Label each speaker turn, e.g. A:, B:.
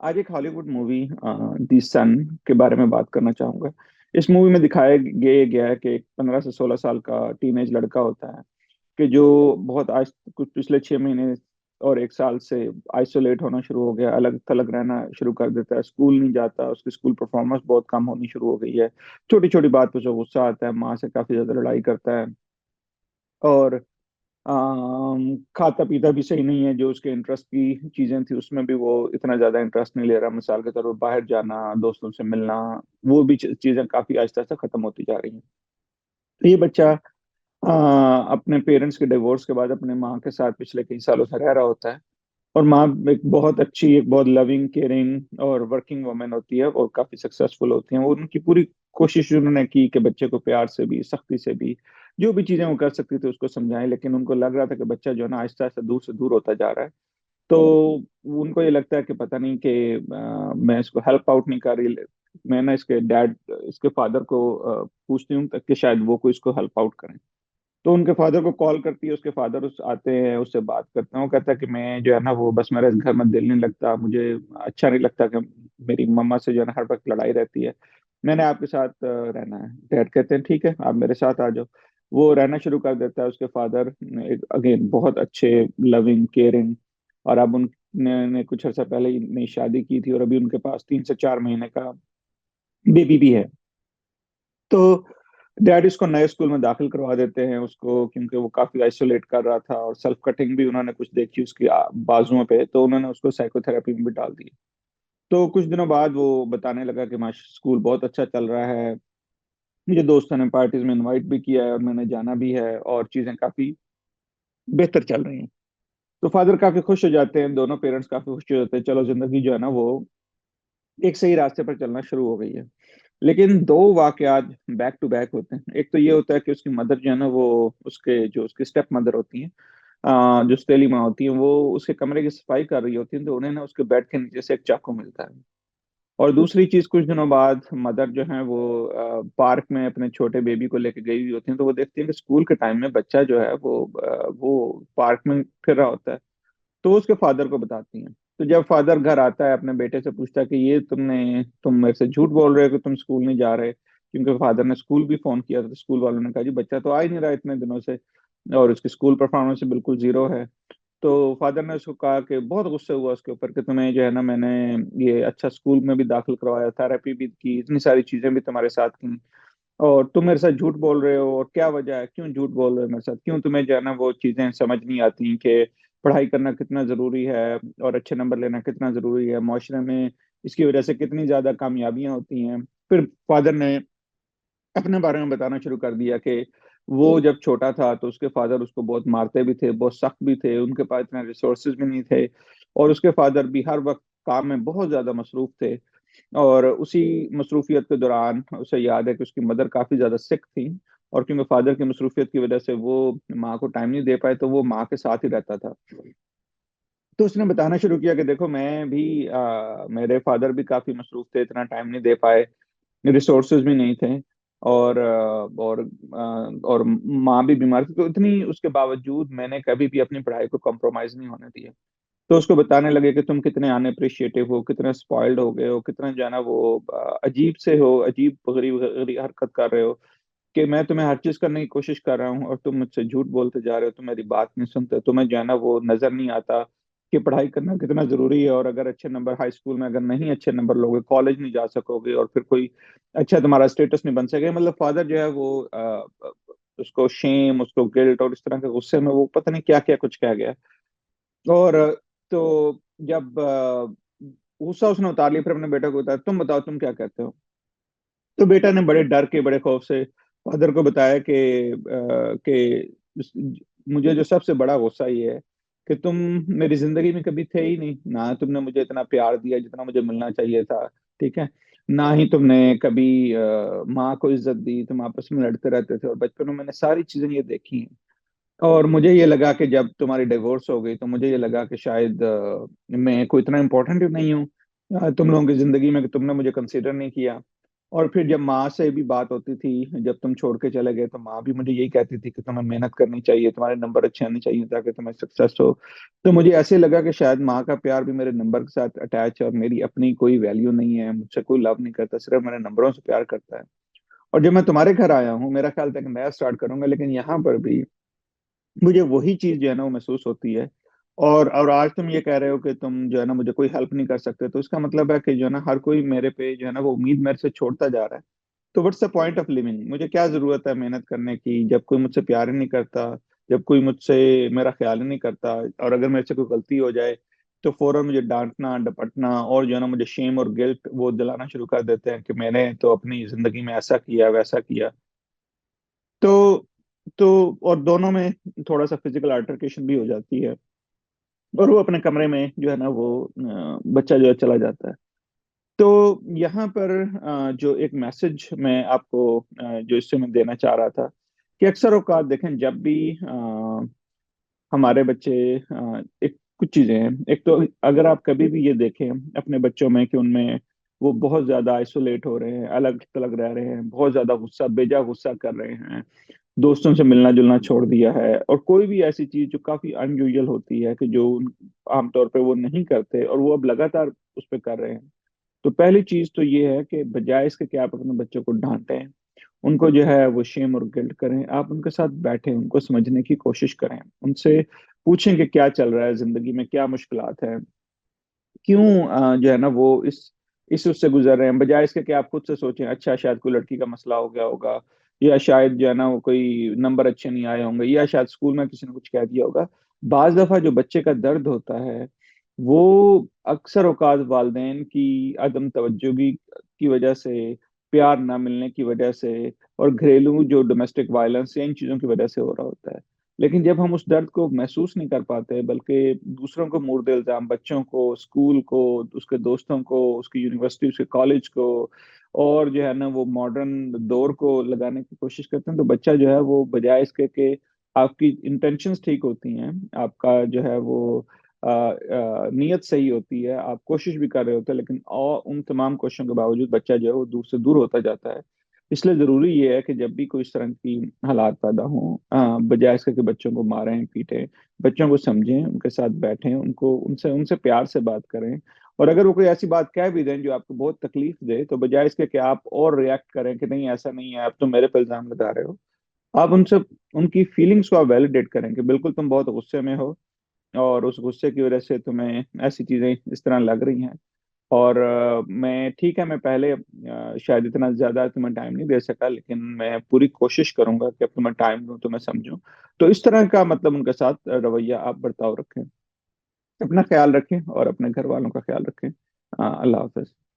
A: आज एक Hollywood movie दी सन के बारे में बात करना चाहूंगा। इस मूवी में दिखाया गया है कि एक 15 से 16 साल का टीनेज लड़का होता है कि जो बहुत आज कुछ पिछले 6 महीने और एक साल से आइसोलेट होना शुरू हो गया, अलग थलग रहना शुरू कर देता है, स्कूल नहीं जाता, उसकी स्कूल परफॉर्मेंस बहुत कम होनी शुरू हो गई है। छोटी छोटी बात पे जो गुस्सा आता है, माँ से काफी ज्यादा लड़ाई करता है। और खाता पीता भी सही नहीं है, जो उसके इंटरेस्ट की चीजें थी उसमें भी वो इतना ज्यादा इंटरेस्ट नहीं ले रहा। मिसाल के तौर पर बाहर जाना, दोस्तों से मिलना, वो भी चीजें काफी आहिस्ता आहिस्ता खत्म होती जा रही हैं। तो ये बच्चा अपने पेरेंट्स के डिवोर्स के बाद अपने माँ के साथ पिछले कई सालों से रह रहा होता है। और माँ एक बहुत अच्छी, एक बहुत लविंग, केयरिंग और वर्किंग वुमेन होती है और काफी सक्सेसफुल होती हैं। वो उनकी पूरी कोशिश उन्होंने की कि बच्चे को प्यार से भी, सख्ती से भी, जो भी चीजें वो कर सकती थी उसको समझाएं, लेकिन उनको लग रहा था कि बच्चा जो है ना आहिस्ता आहिस्ता दूर से दूर होता जा रहा है। तो उनको ये लगता है कि पता नहीं कि मैं इसको हेल्प आउट नहीं कर रही। मैं ना इसके फादर को पूछती हूँ कि शायद वो कोई इसको हेल्प आउट करें। तो उनके फादर को कॉल करती है, उसके फादर उस आते हैं, उससे बात करते हैं। वो कहता है कि मैं जो है ना वो बस मेरा इस घर में दिल नहीं लगता, मुझे अच्छा नहीं लगता कि मेरी मम्मा से जो है ना हर वक्त लड़ाई रहती है, मैंने आपके साथ रहना है। डैड कहते हैं ठीक है, आप मेरे साथ आ जाओ। वो रहना शुरू कर देता है। उसके फादर एक अगेन बहुत अच्छे, लविंग, केयरिंग। और अब उनने ने कुछ अर्सा पहले ही नई शादी की थी और अभी उनके पास 3 से 4 महीने का बेबी भी है। तो डैड इसको नए स्कूल में दाखिल करवा देते हैं उसको, क्योंकि वो काफी आइसोलेट कर रहा था और सेल्फ कटिंग भी उन्होंने कुछ देखी उसकी बाजुओं पे, तो उन्होंने उसको साइकोथेरेपी में भी डाल दी। तो कुछ दिनों बाद वो बताने लगा कि माश स्कूल बहुत अच्छा चल रहा है, मुझे दोस्तों ने पार्टीज में इनवाइट भी किया है और मैंने जाना भी है और चीजें काफी बेहतर चल रही हैं। तो फादर काफी खुश हो जाते हैं, दोनों पेरेंट्स काफी खुश हो जाते हैं, चलो जिंदगी जो है ना वो एक सही रास्ते पर चलना शुरू हो गई है। लेकिन दो वाकयात बैक टू बैक होते हैं। एक तो ये होता है कि उसकी मदर जो है ना वो उसकी स्टेप मदर होती हैं, जो सौतेली माँ होती हैं, वो उसके कमरे की सफाई कर रही होती हैं, तो उन्हें ना उसके बेड के नीचे से एक चाकू मिलता है। और दूसरी चीज, कुछ दिनों बाद मदर जो है वो पार्क में अपने छोटे बेबी को लेके गई हुई होती है, तो वो देखती है कि स्कूल के टाइम में बच्चा जो है वो पार्क में फिर रहा होता है। तो उसके फादर को बताती हैं। तो जब फादर घर आता है, अपने बेटे से पूछता है कि ये तुम मेरे से झूठ बोल रहे हो कि तुम स्कूल नहीं जा रहे, क्योंकि फादर ने स्कूल भी फोन किया था। तो स्कूल वालों ने कहा जी बच्चा तो आ ही नहीं रहा इतने दिनों से और उसकी स्कूल परफॉर्मेंस बिल्कुल जीरो है। तो फादर ने उसको कहा कि बहुत गुस्से हुआ उसके ऊपर कि तुम्हें जो है ना मैंने ये अच्छा स्कूल में भी दाखिल करवाया, थेरेपी भी की, इतनी सारी चीजें भी तुम्हारे साथ की, और तुम मेरे साथ झूठ बोल रहे हो। और क्या वजह है, क्यों झूठ बोल रहे हो मेरे साथ, क्यों तुम्हें जो है ना वो चीजें समझ नहीं आती कि पढ़ाई करना कितना जरूरी है और अच्छे नंबर लेना कितना जरूरी है, माशरे में इसकी वजह से कितनी ज्यादा कामयाबियां होती हैं। फिर फादर ने अपने बारे में बताना शुरू कर दिया कि वो जब छोटा था तो उसके फादर उसको बहुत मारते भी थे, बहुत सख्त भी थे, उनके पास इतने रिसोर्सेज भी नहीं थे, और उसके फादर भी हर वक्त काम में बहुत ज्यादा मसरूफ थे। और उसी मसरूफियत के दौरान उसे याद है कि उसकी मदर काफी ज्यादा सिक थी, और क्योंकि फादर की मसरूफियत की वजह से वो माँ को टाइम नहीं दे पाए, तो वो माँ के साथ ही रहता था। तो उसने बताना शुरू किया कि देखो मैं भी मेरे फादर भी काफी मसरूफ थे, इतना टाइम नहीं दे पाए, रिसोर्सेज भी नहीं थे, और माँ भी बीमार थी, तो इतनी उसके बावजूद मैंने कभी भी अपनी पढ़ाई को कॉम्प्रोमाइज नहीं होने दिया। तो उसको बताने लगे कि तुम कितने अनअप्रिशिएटिव हो, कितने स्पॉइल्ड हो गए हो, कितना जो है ना वो अजीब से हो, अजीब गरीब गरीब हरकत कर रहे हो, कि मैं तुम्हें हर चीज करने की कोशिश कर रहा हूँ और तुम मुझसे झूठ बोलते जा रहे हो, तुम मेरी बात नहीं सुनते, तुम्हें जो है ना वो नजर नहीं आता कि पढ़ाई करना कितना जरूरी है, और अगर अच्छे नंबर हाई स्कूल में अगर नहीं अच्छे नंबर लोगे, कॉलेज नहीं जा सकोगे, और फिर कोई अच्छा तुम्हारा स्टेटस नहीं बन सके। मतलब फादर जो है वो उसको शेम, उसको गिल्ट और इस तरह के गुस्से में वो पता नहीं क्या क्या कुछ कह गया। और तो जब गुस्सा उसने उतार लिया, फिर अपने बेटे को बताया, तुम बताओ तुम क्या कहते हो। तो बेटा ने बड़े डर के, बड़े खौफ से फादर को बताया कि मुझे जो सबसे बड़ा गुस्सा ये है कि तुम मेरी जिंदगी में कभी थे ही नहीं, ना तुमने मुझे इतना प्यार दिया जितना मुझे मिलना चाहिए था, ठीक है, ना ही तुमने कभी माँ को इज्जत दी, तुम आपस में लड़ते रहते थे, और बचपन में मैंने सारी चीजें ये देखी हैं। और मुझे ये लगा कि जब तुम्हारी डिवोर्स हो गई तो मुझे ये लगा कि शायद मैं कोई इतना इम्पोर्टेंट नहीं हूँ तुम लोगों की जिंदगी में, कि तुमने मुझे कंसिडर नहीं किया। और फिर जब माँ से भी बात होती थी, जब तुम छोड़ के चले गए, तो माँ भी मुझे यही कहती थी कि तुम्हें मेहनत करनी चाहिए, तुम्हारे नंबर अच्छे आने चाहिए ताकि तुम्हें सक्सेस हो। तो मुझे ऐसे लगा कि शायद माँ का प्यार भी मेरे नंबर के साथ अटैच है, और मेरी अपनी कोई वैल्यू नहीं है, मुझसे कोई लव नहीं करता, सिर्फ मेरे नंबरों से प्यार करता है। और जब मैं तुम्हारे घर आया हूँ, मेरा ख्याल था कि नया स्टार्ट करूंगा, लेकिन यहाँ पर भी मुझे वही चीज जो है ना वो महसूस होती है। और आज तुम ये कह रहे हो कि तुम जो है ना मुझे कोई हेल्प नहीं कर सकते, तो इसका मतलब है कि जो है ना हर कोई मेरे पे जो है ना वो उम्मीद मेरे से छोड़ता जा रहा है। तो what's the point of living? मुझे क्या जरूरत है मेहनत करने की, जब कोई मुझसे प्यार ही नहीं करता, जब कोई मुझसे मेरा ख्याल ही नहीं करता, और अगर मेरे से कोई गलती हो जाए तो फौरन मुझे डांटना डपटना और जो है ना मुझे शेम और गिल्ट वो दिलाना शुरू कर देते हैं कि मैंने तो अपनी जिंदगी में ऐसा किया वैसा किया। तो और दोनों में थोड़ा सा फिजिकल अल्टरकेशन भी हो जाती है, और वो अपने कमरे में जो है ना वो बच्चा जो है चला जाता है। तो यहाँ पर जो एक मैसेज मैं आपको जो इससे मैं देना चाह रहा था, कि अक्सर औकात देखें जब भी हमारे बच्चे एक कुछ चीजें हैं, एक तो अगर आप कभी भी ये देखें अपने बच्चों में कि उनमें वो बहुत ज्यादा आइसोलेट हो रहे हैं, अलग थलग रह रहे हैं, बहुत ज्यादा गुस्सा बेजा गुस्सा कर रहे हैं, दोस्तों से मिलना जुलना छोड़ दिया है, और कोई भी ऐसी चीज जो काफी अनयूजुअल होती है कि जो आमतौर पे वो नहीं करते और वो अब लगातार उस पर कर रहे हैं। तो पहली चीज तो ये है कि बजाय इसके कि आप अपने बच्चों को डांटें, उनको जो है वो शेम और गिल्ट करें, आप उनके साथ बैठें, उनको समझने की कोशिश करें, उनसे पूछें कि क्या चल रहा है जिंदगी में, क्या मुश्किलात है, क्यों जो है ना वो इस उससे गुजर रहे हैं, बजाय इसके कि आप खुद से सोचें अच्छा शायद कोई लड़की का मसला हो गया होगा, या शायद जो है ना वो कोई नंबर अच्छे नहीं आए होंगे, या शायद स्कूल में किसी ने कुछ कह दिया होगा। बाज दफा जो बच्चे का दर्द होता है वो अक्सर औकात वालिदैन की अदम तवज्जोगी की वजह से, प्यार ना मिलने की वजह से, और घरेलू जो डोमेस्टिक वायलेंस है इन चीजों की वजह से हो रहा होता है। लेकिन जब हम उस दर्द को महसूस नहीं कर पाते, बल्कि दूसरों को मुर्दे इल्जाम, बच्चों को, स्कूल को, उसके दोस्तों को, उसकी यूनिवर्सिटी, उसके कॉलेज को, और जो है ना वो मॉडर्न दौर को लगाने की कोशिश करते हैं, तो बच्चा जो है वो बजाय इसके कि आपकी इंटेंशंस ठीक होती हैं, आपका जो है वो नीयत सही होती है, आप कोशिश भी कर रहे होते हैं, लेकिन और उन तमाम कोशिशों के बावजूद बच्चा जो है वो दूर से दूर होता जाता है। इसलिए जरूरी ये है कि जब भी कोई इस तरह की हालात पैदा हों, बजाय इसके कि बच्चों को मारें पीटें, बच्चों को समझें, उनके साथ बैठें, उनको उनसे उनसे प्यार से बात करें। और अगर वो कोई ऐसी बात कह भी दें जो आपको बहुत तकलीफ दे, तो बजाय इसके कि आप और रिएक्ट करें कि नहीं ऐसा नहीं है, आप तो मेरे पे इल्जाम लगा रहे हो, आप उनसे उनकी फीलिंग्स को आप वैलिडेट करें कि बिल्कुल तुम बहुत गुस्से में हो, और उस गुस्से की वजह से तुम्हें ऐसी चीजें इस तरह लग रही हैं। और मैं ठीक है, मैं पहले शायद इतना ज्यादा तुम्हें टाइम नहीं दे सका, लेकिन मैं पूरी कोशिश करूंगा कि अब तुम्हें टाइम दूं, तुम्हें समझूं। तो इस तरह का मतलब उनके साथ रवैया आप बर्ताव रखें। अपना ख्याल रखें और अपने घर वालों का ख्याल रखें। अल्लाह हाफिज।